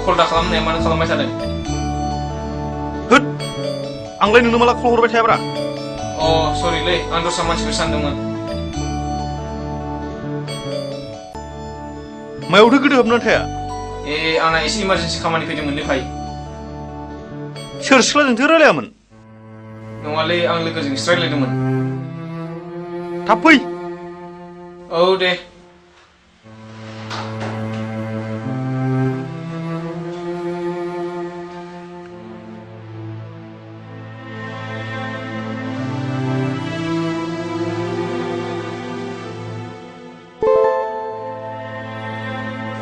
Call दा खालामनाया मानो खालामबाय थादों? होद आंलाय नोंनो माला कल हरबाय थायाब्रा? अ सरिलै आं दस्रा मानसिखौ सानदोंमोन। मायावथो गोदो हाबनानै थाया? आंना एसे इमारजेन्सि खामानि फैदोंमोनलै भाइ। सोर सिख्लाजोंथो रायलायामोन? नङालै आं लोगोजोंसो रायलायदोंमोन। थाब फै। औ दे।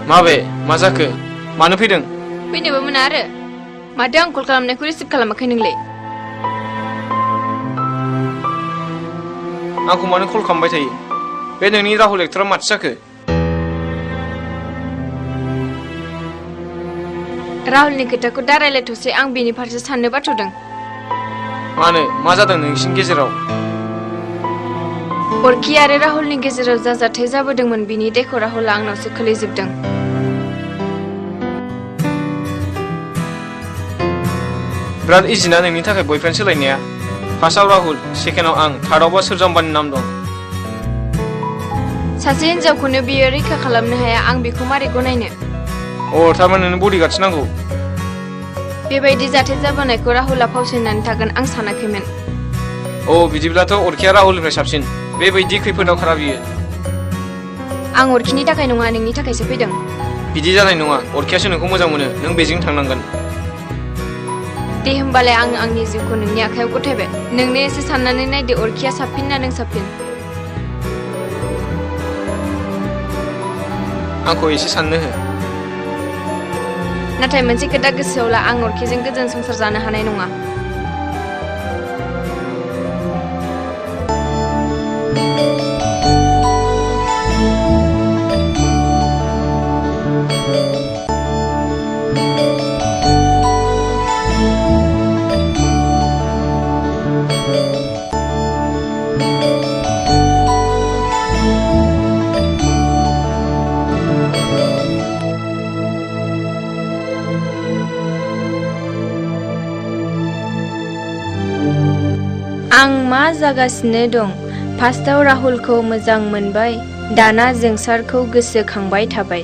माबे मा जाखो? मानो फैदों? फैनोबो मोना आरो माथो आं कल खालामनायखौ रिसिभ खालामाखै नोंलाय? आंखौ मानो कल खालामबाय थायो? बे नोंनि राहुल एक्टरा माथो जाखो? राहुलनि खोथाखौ दा रायलायथ'सै आं बेनि फारसे साननो बाथ'दों। मानो मा जादों नोंसिनि गेजेराव? अरखि आरो राहुलनि गेजेराव जा जाथाय जाबोदोंमोन बिनि दायखौ राहुलआ आंनावसो खोलैजोबदों। बिराद इजिना नोंनि थाखाय बयफ्रेन्ड सोलायनाया। फार्स्टआव राहुल, सेकेन्डआव आं, थार्डआवबा सोरजाम्बानि नाम दं। सासे हिनजावखौनो बियो रैखा खालामनो हाया आं बेखौ मारै गनायनो? थारमाने नोंनो बडिगार्डसो नांगौ? बेबायदि जाथाय जाबोनायखौ राहुलआ फावसायनानै थागोन आं सानाखैमोन। बिदिब्लाथ' अरखिया राहुलनिफ्राय साबसिन। बेबायदि खैफोदाव खारा बियो। आं अरखिनि थाखाय नङा नोंनि थाखायसो फैदों। बिदि जानाय नङा, अरखियासो नोंखौ मोजां मोनो, नों बेजों थांनांगोन। दे होमबालाय आं आंनि जिउखौ नोंनि आखायाव गथायबाय। नोंनो एसे साननानै नायदो अरखिया साबसिन ना नों साबसिन? आंखौ एसे साननो हो। नाथाय मोनसे खोथा गोसोआव ला आं अरखिजों गोजोन संसार जानो हानाय नङा। आं मा जागासिनो दं? फार्स्टआव राहुलखौ मोजां मोनबाय, दाना जोंसारखौ गोसोखांबाय थाबाय।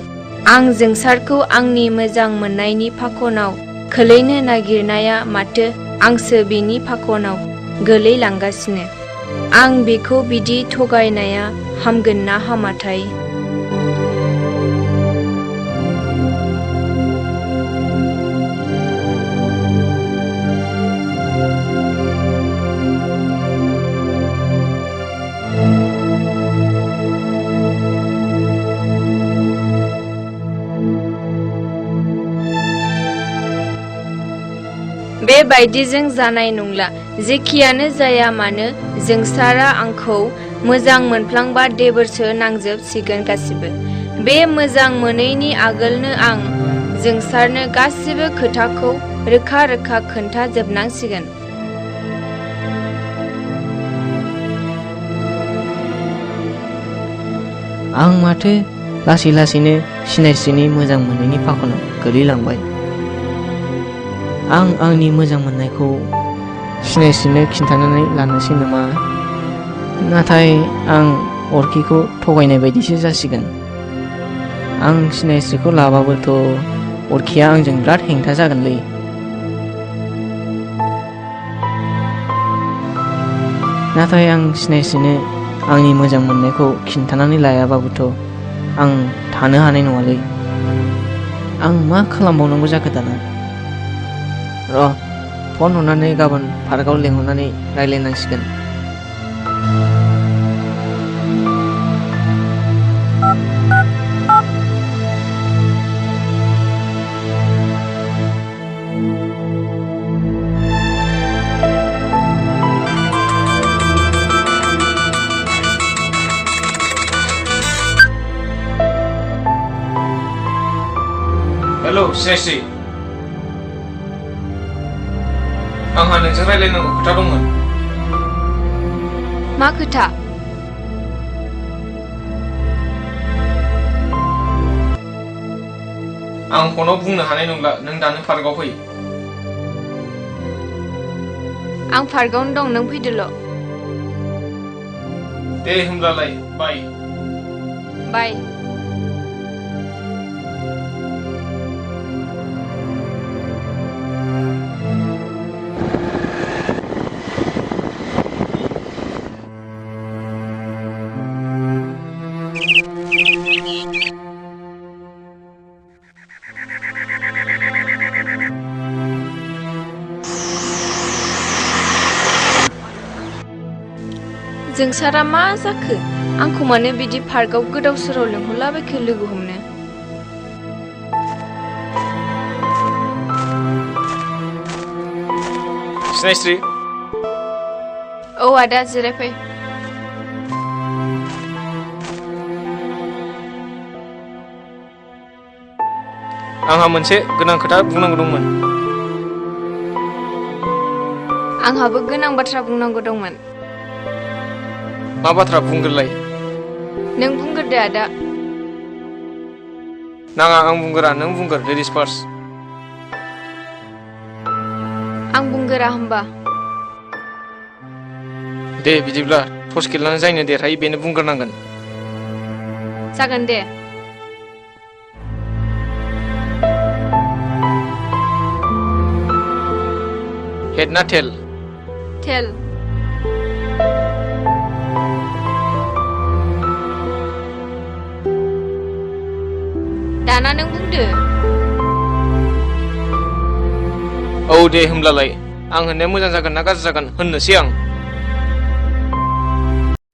आं जोंसारखौ आंनि मोजां मोननायनि फाखनाव खोलैनो नागिरनाया माथो आंसो बेनि फाखनाव गोलैलांगासिनो। आं बेखौ बिदि थगायनाया हामगोन ना हामाथाय? बेबायदिजों जानाय नंला। जेखियानो जाया मानो जोंसारा आंखौ मोजां मोनफ्लांबा देबोरसो नांजोबसिगोन गासिबो। बे मोजां मोनैनि आगोलनो आं जोंसारनो गासिबो खोथाखौ रोखा रोखा खोन्थाजोबनांसिगोन। आं माथो लासै लासैनो सिनायस्रिनि मोजां मोननायनि फाखनाव गोलैलांबाय। आं आंनि मोजां मोननायखौ सिनायस्रिनो खिन्थानानै लानोसै नामा? नाथाय आं अरखिखौ थगायनाय बायदिसो जासिगोन। आं सिनायस्रिखौ लाबाबोथ' अरखिया आंजों बिराद हेंथा जागोनलै। नाथाय आं सिनायस्रिनो आंनि मोजां मोननायखौ खिन्थानानै लायाबाबोथ' आं थानो हानाय नङालै। आं मा खालामबावनांगौ जाखो दाना? फन हरनानै गाबोन पार्कआव लेंहरनानै रायलायनांसिगोन। हेलौ सिनायस्रि, आंहा नोंजों रायलायनांगौ खोथा दंमोन। मा खोथा? आं फनाव बुंनो हानाय नंला नों दानो पार्कआव फै आं पार्कआवनो दं नों फैदोल' दे होमब्लालाय बाय बाय जोंसारा मा जाखो आंखौ मानो बिदि पार्कआव गोदाव सोराव लिंहरलाबायखो लोगो हमनो सिनायस्रि औ आदा जिरायफै आंहा मोनसे गोनां खोथा बुंनांगौ दंमोन आंहाबो गोनां बाथ्रा बुंनांगौ दंमोन मा बाथ्रा बुंगोरलाय नों बुंग्रोदो आदा नाङा आं बुंगोरा नों बुंगोर लेडिस फार्स्ट आं बुंगोरा होमबा दे बिदिब्ला टस गेलेनानै जायनो देरहायो बेनो बुंग्रोनांगोन जागोन दे हेड ना टेल टेल दाना नों बुंदो औ दे होमब्लालाय आं होननाया मोजां जागोन ना गाज्रि जागोन होननोसै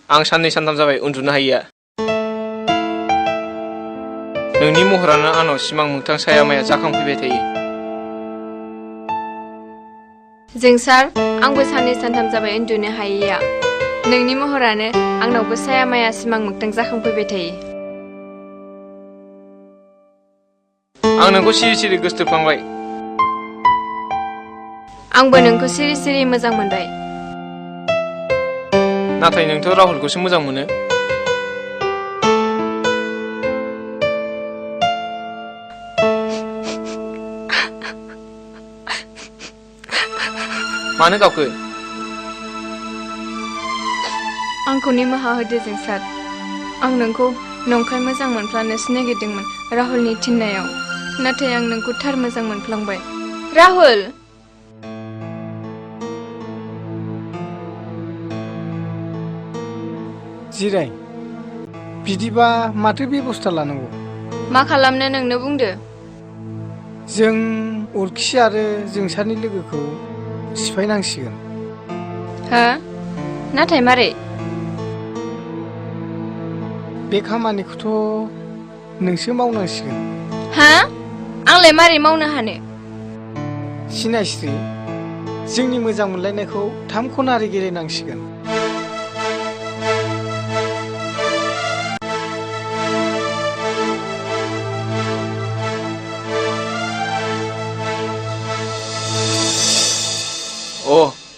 आं साननै सानथाम जाबाय उन्दुनो हायिया नोंनि महरानो आंनाव सिमां मोगथां साया माया जाखांफैबाय थायो जोंसार आंबो साननै सानथाम जाबाय उन्दुनो हायैया नोंनि महरानो आंनावबो साया माया सिमां मोगथां जाखांफैबाय थायो आं नोंखौ सिरि सिरि गोसोथोफ्लांबाय आंबो नोंखौ सिरि सिरि मोजां मोनबाय नाथाय नोंथ' राहुलखौसो मोजां मोनो मानो गावखो आंखौ निमाहा होदो जोंसार आं नोंखौ नंखाय मोजां मोनफ्लानोसो नागिरदोंमोन राहुलनि थिननायाव नाथाय आं नोंखौ थार मोजां मोनफ्लांबाय राहुल जिराय बिदिबा माथो बेबस्था लानांगौ मा खालामनो नोंनो बुंदो जों अरखि आरो जोंसारनि लोगोखौ सिफायनांसिगोन हो नाथाय मारै बे खामानिखौथ' नोंसो मावनांसिगोन हा आंलाय मारै मावनो हानो सिनायस्रि जोंनि मोजां मोनलायनायखौ 3 खनारि गेलेनांसिगोन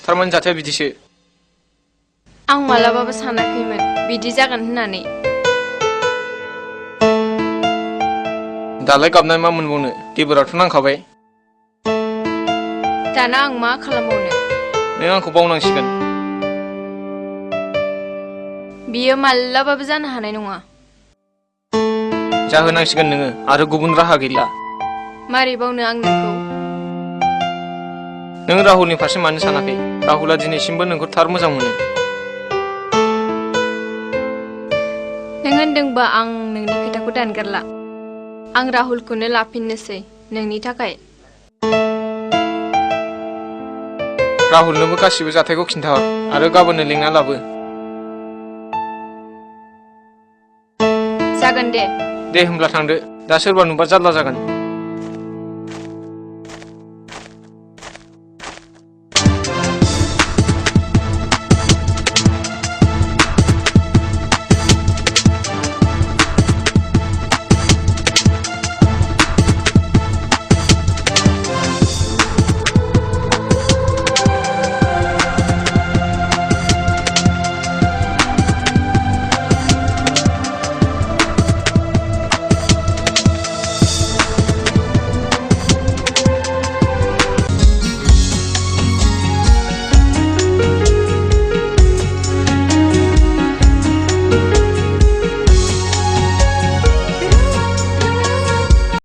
थारमाने जाथाया बिदिसो आं मालाबाबो सानाखैमोन बिदि जागोन होननानै दालाय गाबनाय मा मोनबावनो देबोराथ' नांखाबाय दाना आं मा खालामबावनो नों आंखौ बावनांसिगोन बियो मालाबाबो जानो हानाय नङा जाहोनांसिगोन नोङो आरो गुबुन राहा गैला मारै बावनो आं नोंखौ नों राहुलनि फारसे मानो सानाखै राहुला दिनैसिमबो नोंखौ थार मोजां मोनो नों होनदोंबा आं नोंनि खोथाखौ दानगारला आं राहुलखौनो लाफिननोसै नोंनि थाखाय राहुलनोबो गासिबो जाथायखौ खिन्थाहर आरो गाबोननो लेंना लाबो जागोन दे होमब्ला थांदो दा सोरबा नुबा जारला जागोन